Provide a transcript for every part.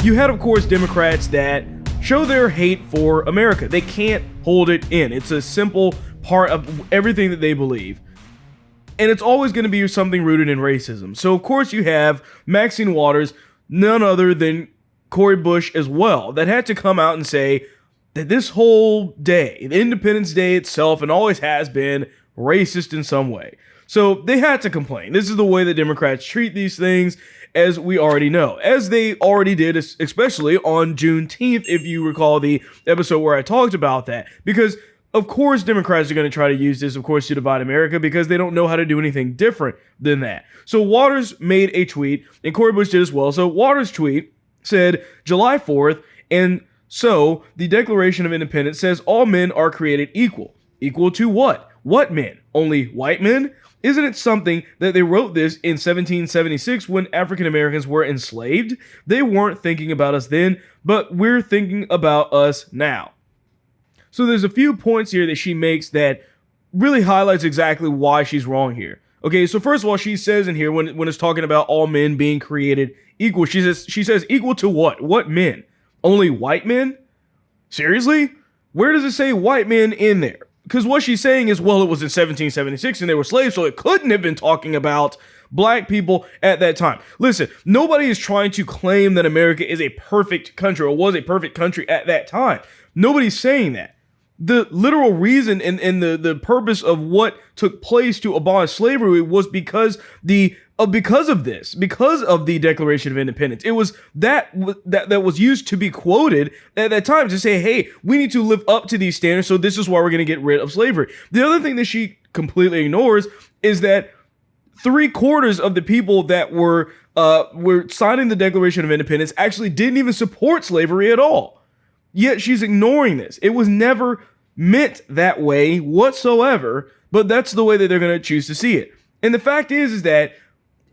you had, of course, Democrats that show their hate for America. They can't hold it in. It's a simple part of everything that they believe. And it's always going to be something rooted in racism. So, of course, you have Maxine Waters, none other than Cori Bush as well, that had to come out and say that this whole day, the Independence Day itself, and always has been racist in some way. So they had to complain. This is the way that Democrats treat these things, as we already know, as they already did, especially on Juneteenth, if you recall the episode where I talked about that. Because, of course, Democrats are going to try to use this, of course, to divide America, because they don't know how to do anything different than that. So Waters made a tweet, and Cori Bush did as well. So Waters' tweet said, July 4th, and so the Declaration of Independence says all men are created equal. Equal to what? What men? Only white men? Isn't it something that they wrote this in 1776 when African Americans were enslaved? They weren't thinking about us then, but we're thinking about us now. So there's a few points here that she makes that really highlights exactly why she's wrong here. Okay, so first of all, she says in here when it's talking about all men being created equal, she says equal to what? What men? Only white men? Seriously? Where does it say white men in there? Because what she's saying is, well, it was in 1776 and they were slaves, so it couldn't have been talking about black people at that time. Listen, nobody is trying to claim that America is a perfect country or was a perfect country at that time. Nobody's saying that. The literal reason and the purpose of what took place to abolish slavery was because of the Declaration of Independence. It was that was used to be quoted at that time to say, hey, we need to live up to these standards, so this is why we're going to get rid of slavery. The other thing that she completely ignores is that 3/4 of the people that were signing the Declaration of Independence actually didn't even support slavery at all. Yet she's ignoring this. It was never meant that way whatsoever, but that's the way that they're going to choose to see it. And the fact is that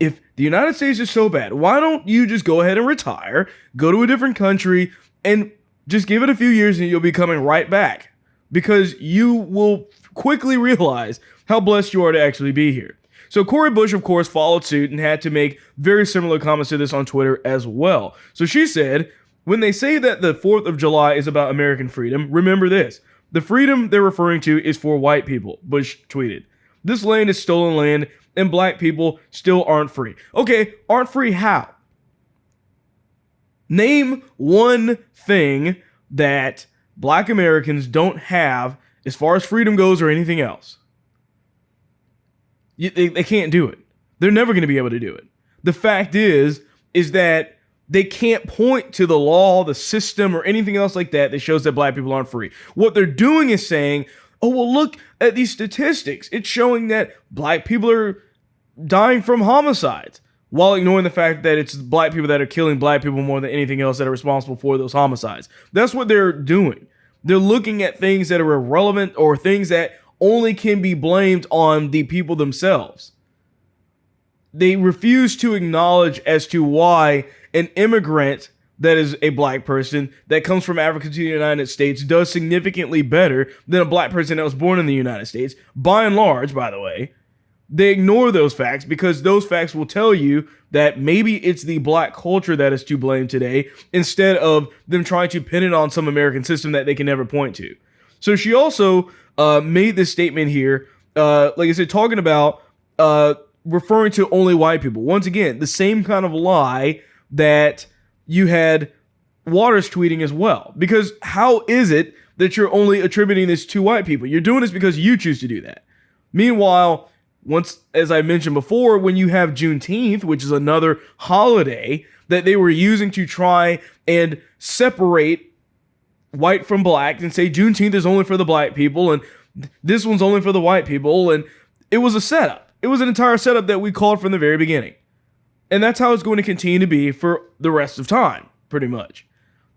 if the United States is so bad, why don't you just go ahead and retire, go to a different country, and just give it a few years and you'll be coming right back? Because you will quickly realize how blessed you are to actually be here. So Cori Bush, of course, followed suit and had to make very similar comments to this on Twitter as well. So she said, when they say that the 4th of July is about American freedom, remember this. The freedom they're referring to is for white people, Bush tweeted. This land is stolen land, and black people still aren't free. Okay, aren't free how? Name one thing that black Americans don't have as far as freedom goes or anything else. They can't do it. They're never going to be able to do it. The fact is that they can't point to the law, the system, or anything else like that shows that black people aren't free. What they're doing is saying, oh, well, look at these statistics. It's showing that black people are dying from homicides, while ignoring the fact that it's black people that are killing black people more than anything else that are responsible for those homicides. That's what they're doing. They're looking at things that are irrelevant or things that only can be blamed on the people themselves. They refuse to acknowledge as to why an immigrant that is a black person that comes from Africa to the United States does significantly better than a black person that was born in the United States. By and large, by the way, they ignore those facts because those facts will tell you that maybe it's the black culture that is to blame today instead of them trying to pin it on some American system that they can never point to. So she also made this statement here, like I said, talking about referring to only white people. Once again, the same kind of lie that you had Waters tweeting as well. Because how is it that you're only attributing this to white people? You're doing this because you choose to do that. Meanwhile, once, as I mentioned before, when you have Juneteenth, which is another holiday that they were using to try and separate white from black and say Juneteenth is only for the black people and this one's only for the white people. And it was a setup. It was an entire setup that we called from the very beginning. And that's how it's going to continue to be for the rest of time, pretty much.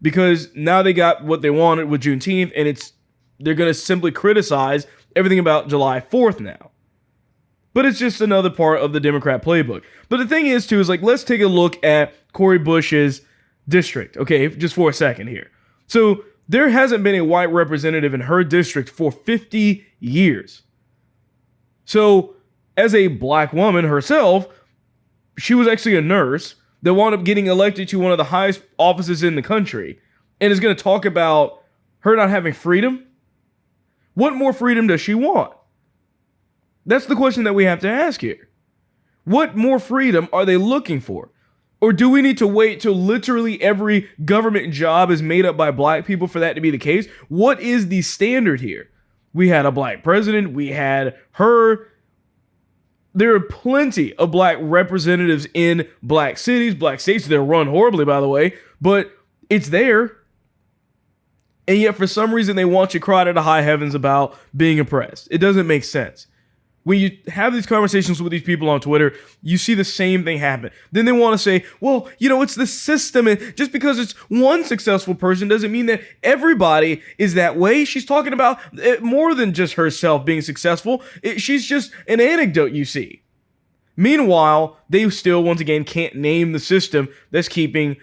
Because now they got what they wanted with Juneteenth, and they're going to simply criticize everything about July 4th now. But it's just another part of the Democrat playbook. But the thing is, too, is like, let's take a look at Cori Bush's district, okay, just for a second here. So there hasn't been a white representative in her district for 50 years. So as a black woman herself, she was actually a nurse, that wound up getting elected to one of the highest offices in the country and is going to talk about her not having freedom? What more freedom does she want? That's the question that we have to ask here. What more freedom are they looking for? Or do we need to wait till literally every government job is made up by black people for that to be the case? What is the standard here? We had a black president. We had her. There are plenty of black representatives in black cities, black states. They're run horribly, by the way, but it's there. And yet, for some reason, they want you to cry to the high heavens about being oppressed. It doesn't make sense. When you have these conversations with these people on Twitter, you see the same thing happen. Then they want to say, well, it's the system. And just because it's one successful person doesn't mean that everybody is that way. She's talking about more than just herself being successful. She's just an anecdote you see. Meanwhile, they still, once again, can't name the system that's keeping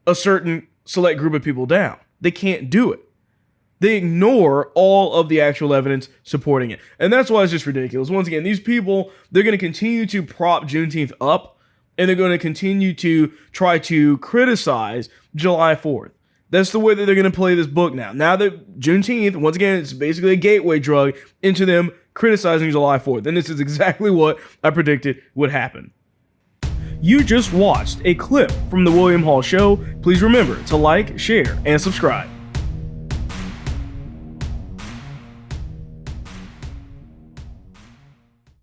a certain select group of people down. They can't do it. They ignore all of the actual evidence supporting it. And that's why it's just ridiculous. Once again, these people, they're going to continue to prop Juneteenth up, and they're going to continue to try to criticize July 4th. That's the way that they're going to play this book now. Now that Juneteenth, once again, it's basically a gateway drug into them criticizing July 4th. And this is exactly what I predicted would happen. You just watched a clip from The William Hall Show. Please remember to like, share, and subscribe.